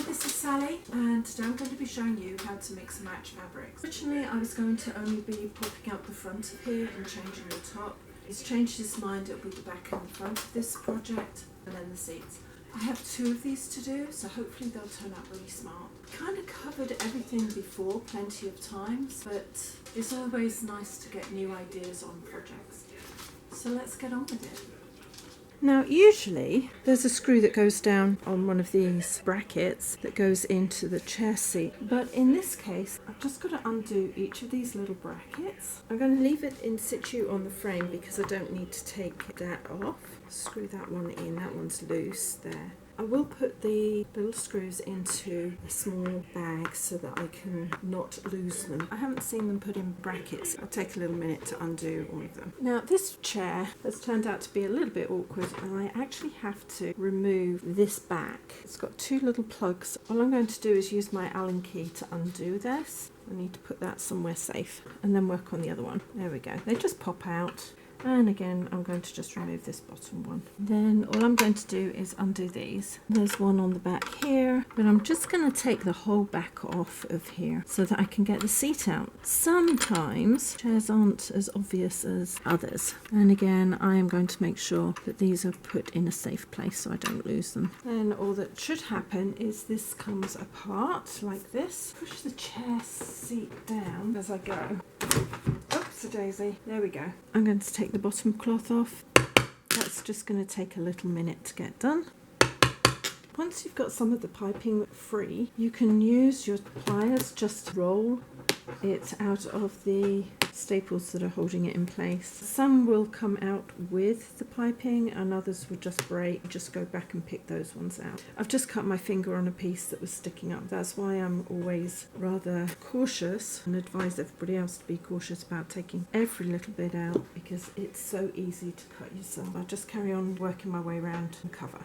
this is Sally, and today I'm going to be showing you how to mix and match fabrics. Originally I was going to only be popping out the front of here and changing the top. He's changed his mind with the back and the front of this project, and then the seats. I have 2 of these to do, so hopefully they'll turn out really smart. Kind of covered everything before plenty of times, but it's always nice to get new ideas on projects. So let's get on with it. Now usually there's a screw that goes down on one of these brackets that goes into the chair seat, but in this case I've just got to undo each of these little brackets. I'm going to leave it in situ on the frame because I don't need to take that off. Screw that one in, that one's loose there. I will put the little screws into a small bag so that I can not lose them. I haven't seen them put in brackets. It'll take a little minute to undo all of them. Now this chair has turned out to be a little bit awkward, and I actually have to remove this back. It's got 2 little plugs. All I'm going to do is use my Allen key to undo this. I need to put that somewhere safe and then work on the other one. There we go. They just pop out. And again, I'm going to just remove this bottom one. Then all I'm going to do is undo these. There's one on the back here, but I'm just going to take the whole back off of here so that I can get the seat out. Sometimes chairs aren't as obvious as others. And again, I am going to make sure that these are put in a safe place so I don't lose them. Then all that should happen is this comes apart like this. Push the chair seat down as I go. Daisy. There we go. I'm going to take the bottom cloth off. That's just going to take a little minute to get done. Once you've got some of the piping free, you can use your pliers just to roll it out of the staples that are holding it in place. Some will come out with the piping and others will just break. Just go back and pick those ones out. I've just cut my finger on a piece that was sticking up. That's why I'm always rather cautious and advise everybody else to be cautious about taking every little bit out because it's so easy to cut yourself. I'll just carry on working my way around the cover.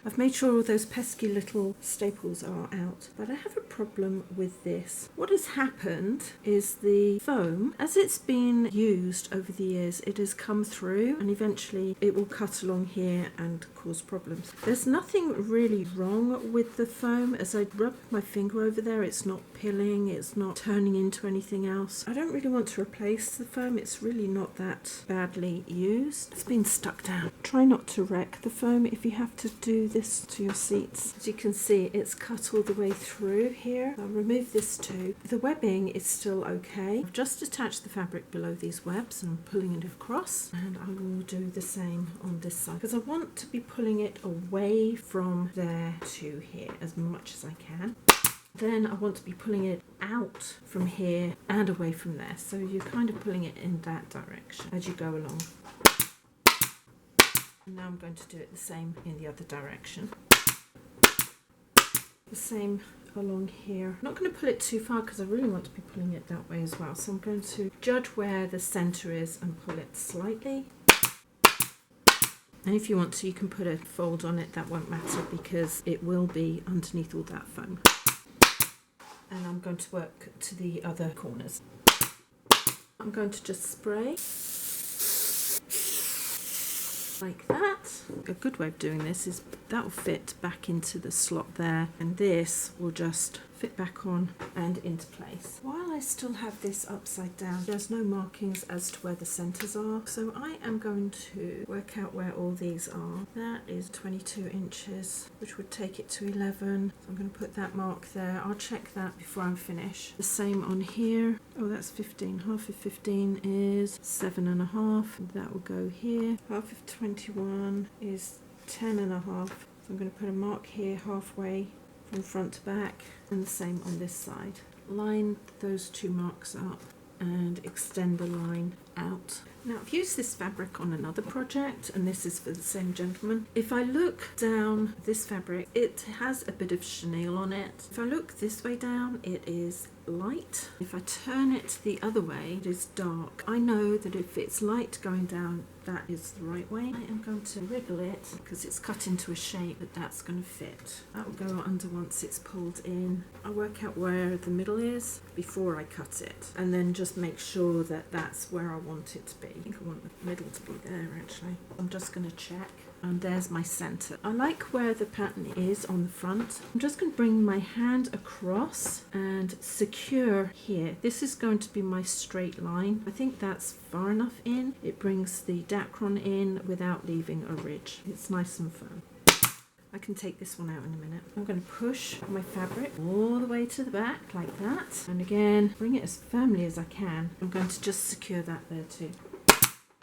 I've made sure all those pesky little staples are out, but I have a problem with this. What has happened is the foam, as it's been used over the years, it has come through and eventually it will cut along here and cause problems. There's nothing really wrong with the foam. As I rub my finger over there, it's not pilling, it's not turning into anything else. I don't really want to replace the foam. It's really not that badly used. It's been stuck down. Try not to wreck the foam if you have to do this to your seats. As you can see, it's cut all the way through here. I'll remove this too. The webbing is still okay. I've just attached the fabric below these webs and I'm pulling it across, and I will do the same on this side because I want to be pulling it away from there to here as much as I can. Then I want to be pulling it out from here and away from there, so you're kind of pulling it in that direction as you go along. And now I'm going to do it the same in the other direction. The same along here. I'm not going to pull it too far because I really want to be pulling it that way as well. So I'm going to judge where the center is and pull it slightly. And if you want to, you can put a fold on it. That won't matter because it will be underneath all that foam. And I'm going to work to the other corners. I'm going to just spray like that. A good way of doing this is that will fit back into the slot there, and this will just fit back on and into place. While I still have this upside down, there's no markings as to where the centers are, so I am going to work out where all these are. That is 22 inches, which would take it to 11. So I'm going to put that mark there. I'll check that before I'm finished. The same on here. Oh, that's 15. Half of 15 is 7.5. That will go here. Half of 21 is 10.5. So I'm going to put a mark here halfway from front to back, and the same on this side. Line those 2 marks up and extend the line out. Now I've used this fabric on another project, and this is for the same gentleman. If I look down this fabric, it has a bit of chenille on it. If I look this way down, it is light. If I turn it the other way, it is dark. I know that if it's light going down, that is the right way. I am going to wriggle it because it's cut into a shape that's going to fit. That will go under once it's pulled in. I work out where the middle is before I cut it, and then just make sure that that's where I want it to be. I think I want the middle to be there actually. I'm just going to check And there's my center. I like where the pattern is on the front. I'm just going to bring my hand across and secure here. This is going to be my straight line. I think that's far enough in. It brings the dacron in without leaving a ridge. It's nice and firm. I can take this one out in a minute. I'm going to push my fabric all the way to the back like that. And again, bring it as firmly as I can. I'm going to just secure that there too.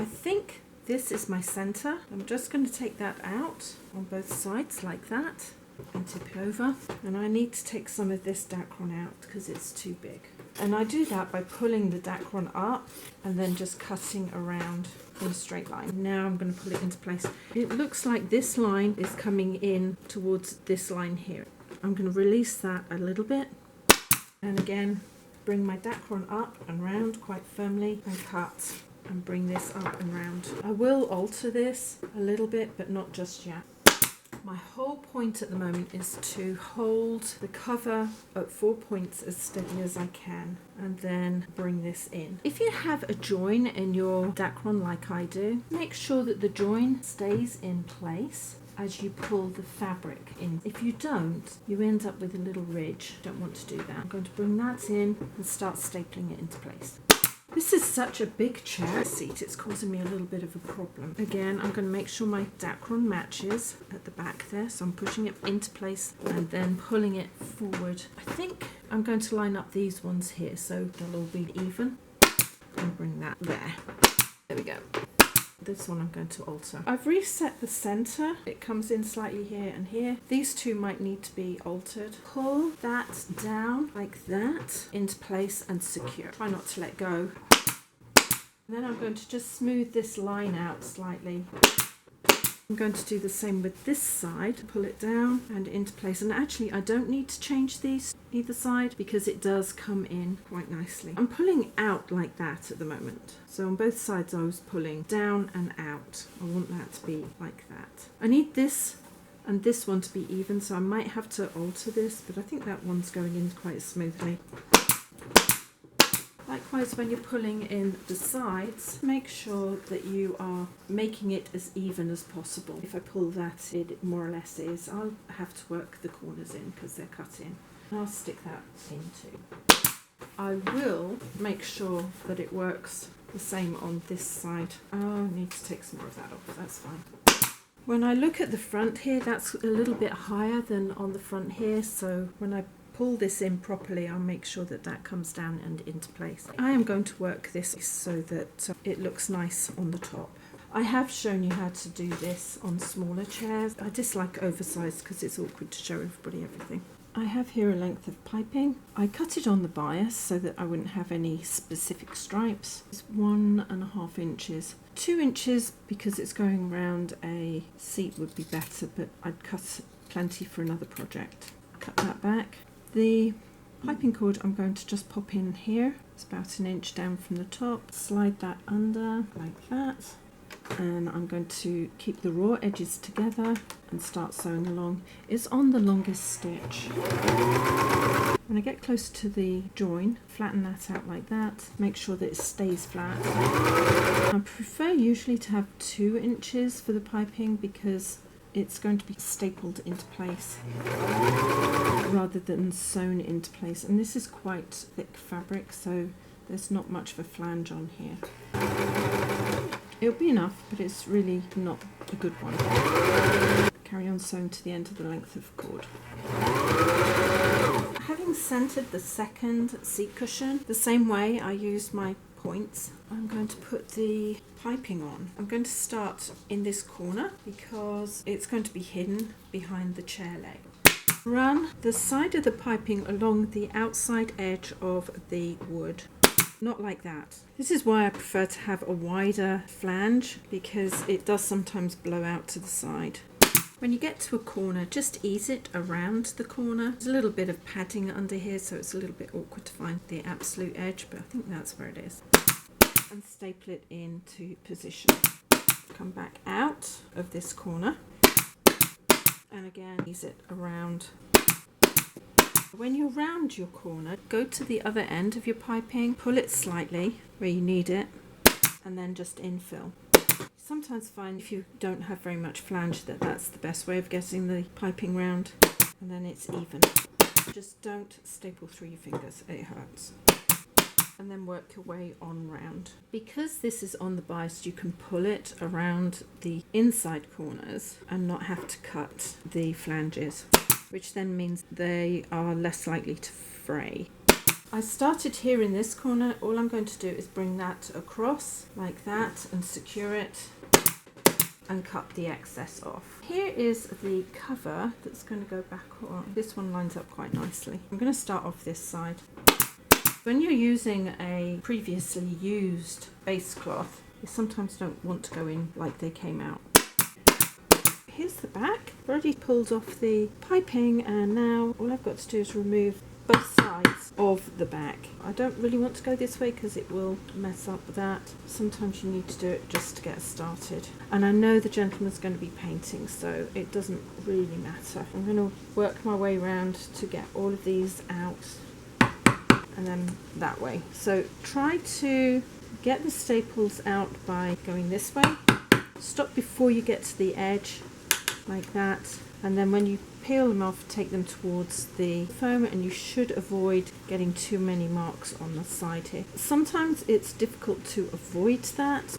I think this is my center. I'm just going to take that out on both sides like that and tip it over. And I need to take some of this dacron out because it's too big. And I do that by pulling the dacron up and then just cutting around in a straight line. Now I'm going to pull it into place. It looks like this line is coming in towards this line here. I'm going to release that a little bit. And again, bring my dacron up and round quite firmly and cut. And bring this up and round. I will alter this a little bit, but not just yet. My whole point at the moment is to hold the cover at 4 points as steady as I can and then bring this in. If you have a join in your dacron like I do, make sure that the join stays in place as you pull the fabric in. If you don't, you end up with a little ridge. Don't want to do that. I'm going to bring that in and start stapling it into place. This is such a big chair seat, it's causing me a little bit of a problem. Again, I'm going to make sure my dacron matches at the back there, so I'm pushing it into place and then pulling it forward. I think I'm going to line up these ones here so they'll all be even and bring that there. There we go. This one I'm going to alter. I've reset the center. It comes in slightly here and here. These two might need to be altered. Pull that down like that into place and secure. Try not to let go. And then I'm going to just smooth this line out slightly. I'm going to do the same with this side. Pull it down and into place. And actually, I don't need to change these either side because it does come in quite nicely. I'm pulling out like that at the moment. So on both sides, I was pulling down and out. I want that to be like that. I need this and this one to be even, so I might have to alter this, but I think that one's going in quite smoothly. Likewise, when you're pulling in the sides, make sure that you are making it as even as possible. If I pull that, it more or less is. I'll have to work the corners in because they're cut in. I'll stick that in too. I will make sure that it works the same on this side. Oh, I need to take some more of that off, that's fine. When I look at the front here, that's a little bit higher than on the front here, so when I pull this in properly, I'll make sure that that comes down and into place. I am going to work this so that it looks nice on the top. I have shown you how to do this on smaller chairs. I dislike oversized because it's awkward to show everybody everything. I have here a length of piping. I cut it on the bias so that I wouldn't have any specific stripes. It's 1.5 inches. 2 inches because it's going round a seat would be better, but I'd cut plenty for another project. Cut that back. The piping cord I'm going to just pop in here. It's about 1 inch down from the top. Slide that under like that. And I'm going to keep the raw edges together and start sewing along. It's on the longest stitch. When I get close to the join, flatten that out like that. Make sure that it stays flat. I prefer usually to have 2 inches for the piping because it's going to be stapled into place rather than sewn into place. And this is quite thick fabric, so there's not much of a flange on here. It'll be enough, but it's really not a good one. Carry on sewing to the end of the length of cord. Having centered the second seat cushion, the same way I used my points, I'm going to put the piping on. I'm going to start in this corner because it's going to be hidden behind the chair leg. Run the side of the piping along the outside edge of the wood. Not like that. This is why I prefer to have a wider flange because it does sometimes blow out to the side. When you get to a corner, just ease it around the corner. There's a little bit of padding under here, so it's a little bit awkward to find the absolute edge, but I think that's where it is. And staple it into position. Come back out of this corner and again ease it around. When you're round your corner, go to the other end of your piping, pull it slightly where you need it, and then just infill. sometimes find if you don't have very much flange that that's the best way of getting the piping round, and then it's even. Just don't staple through your fingers, it hurts. And then work your way on round. Because this is on the bias, you can pull it around the inside corners and not have to cut the flanges, which then means they are less likely to fray. I started here in this corner. All I'm going to do is bring that across like that and secure it and cut the excess off. Here is the cover that's going to go back on. This one lines up quite nicely. I'm going to start off this side. When you're using a previously used base cloth, you sometimes don't want to go in like they came out. Here's the back. I've already pulled off the piping, and now all I've got to do is remove both sides of the back. I don't really want to go this way because it will mess up that. Sometimes you need to do it just to get started. And I know the gentleman's going to be painting, so it doesn't really matter. I'm going to work my way around to get all of these out. And then that way. So try to get the staples out by going this way. Stop before you get to the edge, like that. And then when you peel them off, take them towards the foam, and you should avoid getting too many marks on the side here. Sometimes it's difficult to avoid that.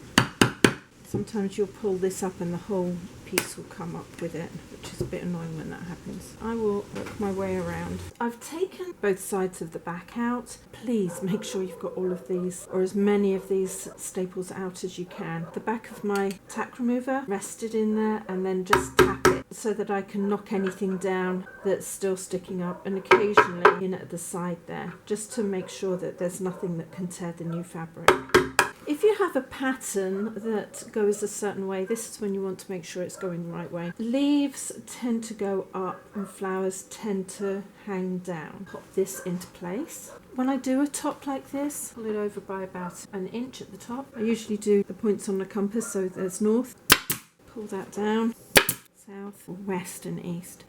Sometimes you'll pull this up and the whole piece will come up with it, which is a bit annoying when that happens. I will work my way around. I've taken both sides of the back out. Please make sure you've got all of these, or as many of these staples out as you can. The back of my tack remover rested in there, and then just tap it so that I can knock anything down that's still sticking up, and occasionally in at the side there, just to make sure that there's nothing that can tear the new fabric. If you have a pattern that goes a certain way, this is when you want to make sure it's going the right way. Leaves tend to go up and flowers tend to hang down. Pop this into place. When I do a top like this, pull it over by about an inch at the top. I usually do the points on the compass, so there's north. Pull that down, south, west and east.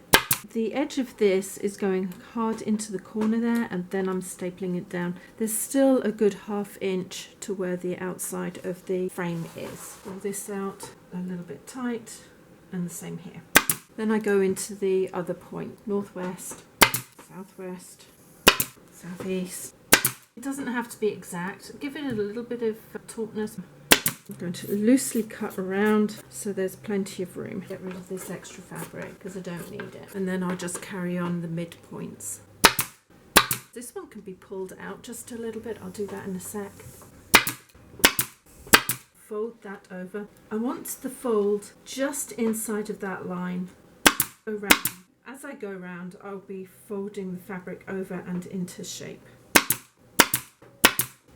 The edge of this is going hard into the corner there, and then I'm stapling it down. There's still a good ½ inch to where the outside of the frame is. Pull this out a little bit tight, and the same here. Then I go into the other point, northwest, southwest, southeast. It doesn't have to be exact. Give it a little bit of tautness. I'm going to loosely cut around so there's plenty of room. Get rid of this extra fabric because I don't need it. And then I'll just carry on the midpoints. This one can be pulled out just a little bit. I'll do that in a sec. Fold that over. I want the fold just inside of that line. Go round. As I go round, I'll be folding the fabric over and into shape.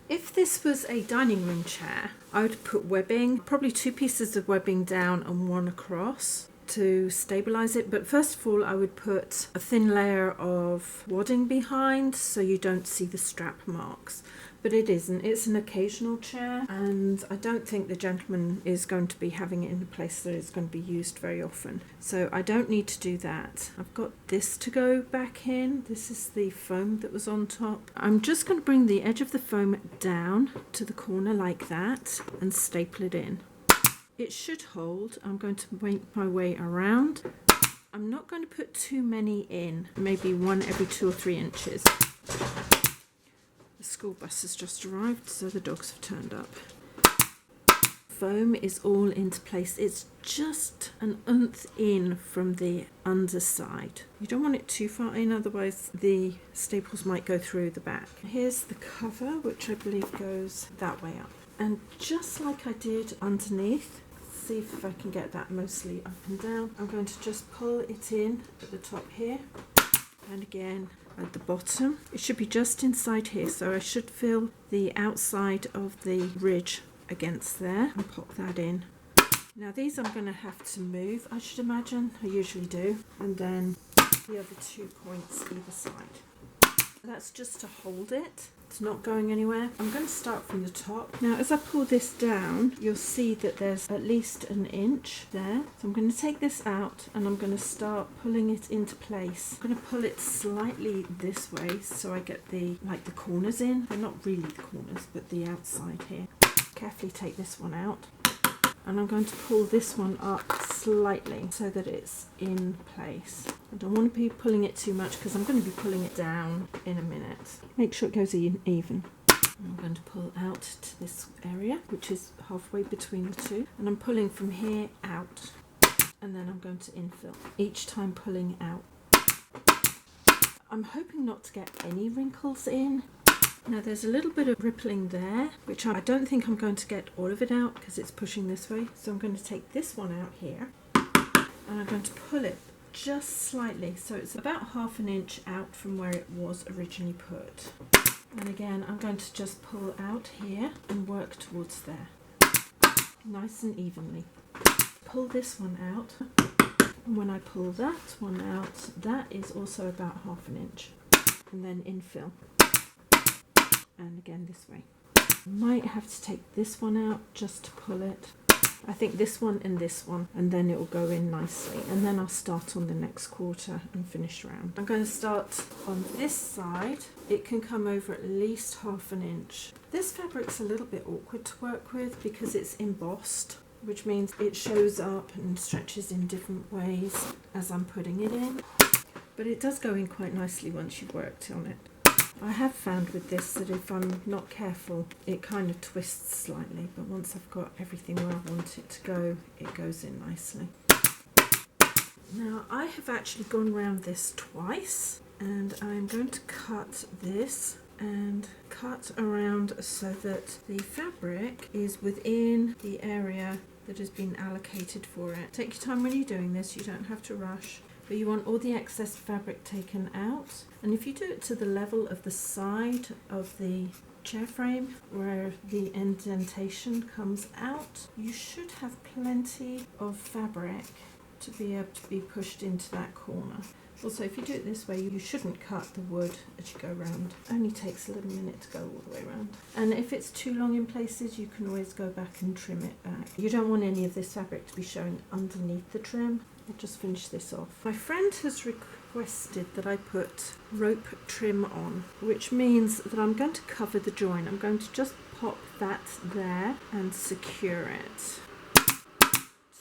If this was a dining room chair, I would put webbing, probably 2 pieces of webbing down and 1 across to stabilize it. But first of all, I would put a thin layer of wadding behind so you don't see the strap marks. But it isn't. It's an occasional chair, and I don't think the gentleman is going to be having it in a place that it's going to be used very often. So I don't need to do that. I've got this to go back in. This is the foam that was on top. I'm just going to bring the edge of the foam down to the corner like that and staple it in. It should hold. I'm going to make my way around. I'm not going to put too many in, maybe 1 every 2 or 3 inches. The school bus has just arrived, so the dogs have turned up. Foam is all into place. It's just an oomph in from the underside. You don't want it too far in, otherwise the staples might go through the back. Here's the cover, which I believe goes that way up. And just like I did underneath, see if I can get that mostly up and down. I'm going to just pull it in at the top here, and again at the bottom. It should be just inside here, so I should feel the outside of the ridge against there and pop that in. Now these I'm going to have to move, I should imagine. I usually do. And then the other 2 points either side. That's just to hold it. It's not going anywhere. I'm going to start from the top. Now as I pull this down, you'll see that there's at least an inch there. So I'm going to take this out and I'm going to start pulling it into place. I'm going to pull it slightly this way so I get the corners in. They're not really the corners, but the outside here. Carefully take this one out. and I'm going to pull this one up slightly so that it's in place. I don't want to be pulling it too much because I'm going to be pulling it down in a minute. Make sure it goes even. I'm going to pull out to this area, which is halfway between the two, and I'm pulling from here out, and then I'm going to infill, each time pulling out. I'm hoping not to get any wrinkles in. Now there's a little bit of rippling there, which I don't think I'm going to get all of it out because it's pushing this way. So I'm going to take this one out here, and I'm going to pull it just slightly, so it's about 1/2 inch out from where it was originally put. And again, I'm going to just pull out here and work towards there, nice and evenly. Pull this one out, and when I pull that one out, that is also about 1/2 inch. And then infill, and again this way. Might have to take this one out just to pull it. I think this one, and then it will go in nicely, and then I'll start on the next quarter and finish round. I'm going to start on this side. It can come over at least 1/2 inch. This fabric's a little bit awkward to work with because it's embossed, which means it shows up and stretches in different ways as I'm putting it in, but it does go in quite nicely once you've worked on it. I have found with this that if I'm not careful, it kind of twists slightly, but once I've got everything where I want it to go, it goes in nicely. Now I have actually gone around this twice, and I'm going to cut this and cut around so that the fabric is within the area that has been allocated for it. Take your time when you're doing this, you don't have to rush. But you want all the excess fabric taken out, and if you do it to the level of the side of the chair frame where the indentation comes out, you should have plenty of fabric to be able to be pushed into that corner. Also, if you do it this way, you shouldn't cut the wood as you go round. It only takes a little minute to go all the way around. And if it's too long in places, you can always go back and trim it back. You don't want any of this fabric to be showing underneath the trim. I'll just finish this off. My friend has requested that I put rope trim on, which means that I'm going to cover the join. I'm going to just pop that there and secure it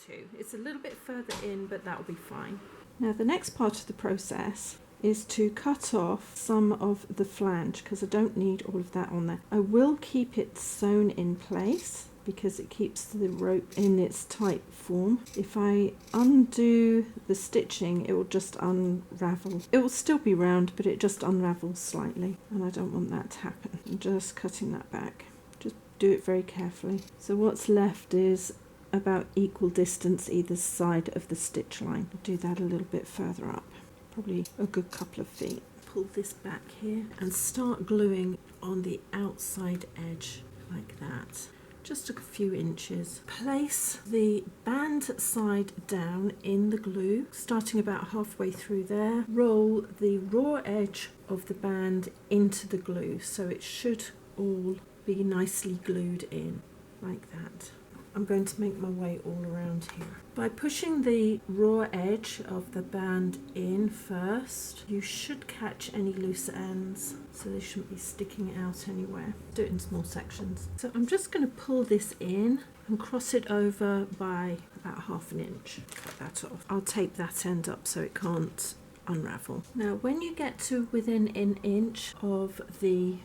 too. It's a little bit further in, but that will be fine. Now the next part of the process is to cut off some of the flange because I don't need all of that on there. I will keep it sewn in place because it keeps the rope in its tight form. If I undo the stitching, it will just unravel. It will still be round, but it just unravels slightly, and I don't want that to happen. I'm just cutting that back. Just do it very carefully. So what's left is about equal distance either side of the stitch line. I'll do that a little bit further up, probably a good couple of feet. Pull this back here and start gluing on the outside edge like that. Just a few inches. Place the band side down in the glue, starting about halfway through there. Roll the raw edge of the band into the glue, so it should all be nicely glued in, like that. I'm going to make my way all around here. By pushing the raw edge of the band in first, you should catch any loose ends, so they shouldn't be sticking out anywhere. Do it in small sections. So I'm just going to pull this in and cross it over by about 1/2 inch. Cut that off. I'll tape that end up so it can't unravel. Now when you get to within an inch of the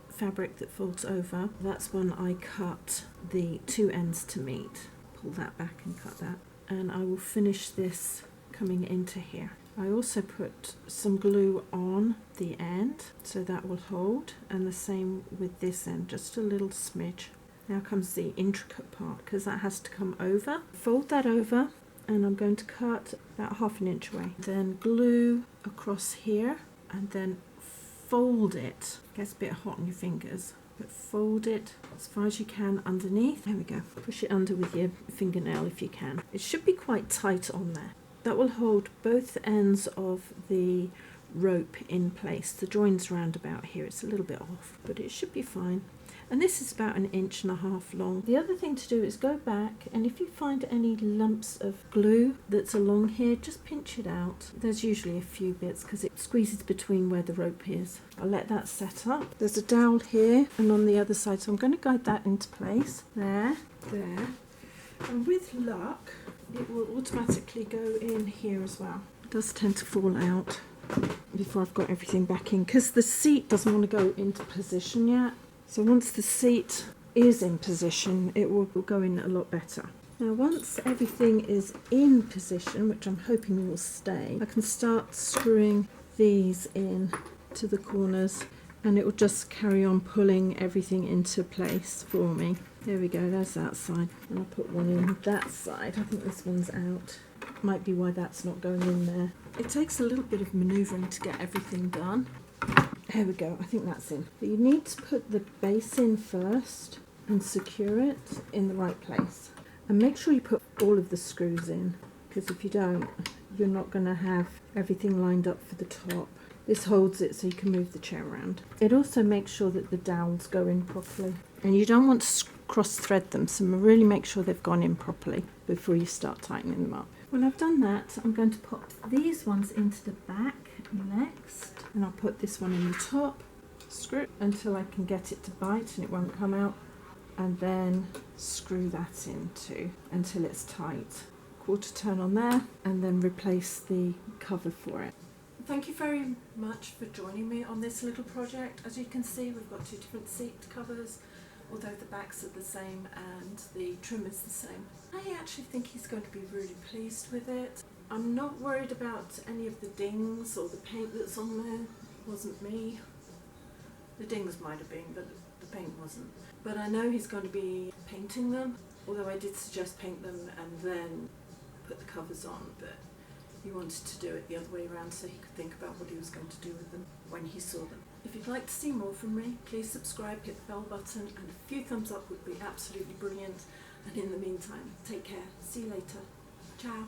fabric that folds over, that's when I cut the two ends to meet. Pull that back and cut that, and I will finish this coming into here. I also put some glue on the end so that will hold, and the same with this end, just a little smidge. Now comes the intricate part because that has to come over. Fold that over, and I'm going to cut about 1/2 inch away. Then glue across here, and then fold it. Gets a bit hot on your fingers, but fold it as far as you can underneath. There we go. Push it under with your fingernail if you can. It should be quite tight on there. That will hold both ends of the rope in place. The join's round about here. It's a little bit off, but it should be fine. And this is about 1.5 inches long. The other thing to do is go back, and if you find any lumps of glue that's along here, just pinch it out. There's usually a few bits because it squeezes between where the rope is. I'll let that set up. There's a dowel here and on the other side, so I'm going to guide that into place. There. And with luck, it will automatically go in here as well. It does tend to fall out before I've got everything back in, because the seat doesn't want to go into position yet. So once the seat is in position, it will go in a lot better. Now once everything is in position, which I'm hoping will stay, I can start screwing these in to the corners, and it will just carry on pulling everything into place for me. There we go, there's that side. And I'll put one in that side. I think this one's out. Might be why that's not going in there. It takes a little bit of manoeuvring to get everything done. There we go, I think that's in. But you need to put the base in first and secure it in the right place. And make sure you put all of the screws in, because if you don't, you're not going to have everything lined up for the top. This holds it so you can move the chair around. It also makes sure that the dowels go in properly. And you don't want to cross thread them, so really make sure they've gone in properly before you start tightening them up. When I've done that, I'm going to pop these ones into the back next. And I'll put this one in the top, screw it until I can get it to bite and it won't come out. And then screw that in too until it's tight. Quarter turn on there, and then replace the cover for it. Thank you very much for joining me on this little project. As you can see, we've got two different seat covers, although the backs are the same and the trim is the same. I actually think he's going to be really pleased with it. I'm not worried about any of the dings or the paint that's on there. It wasn't me. The dings might have been, but the paint wasn't. But I know he's going to be painting them, although I did suggest paint them and then put the covers on, but he wanted to do it the other way around so he could think about what he was going to do with them when he saw them. If you'd like to see more from me, please subscribe, hit the bell button, and a few thumbs up would be absolutely brilliant. And in the meantime, take care. See you later. Ciao.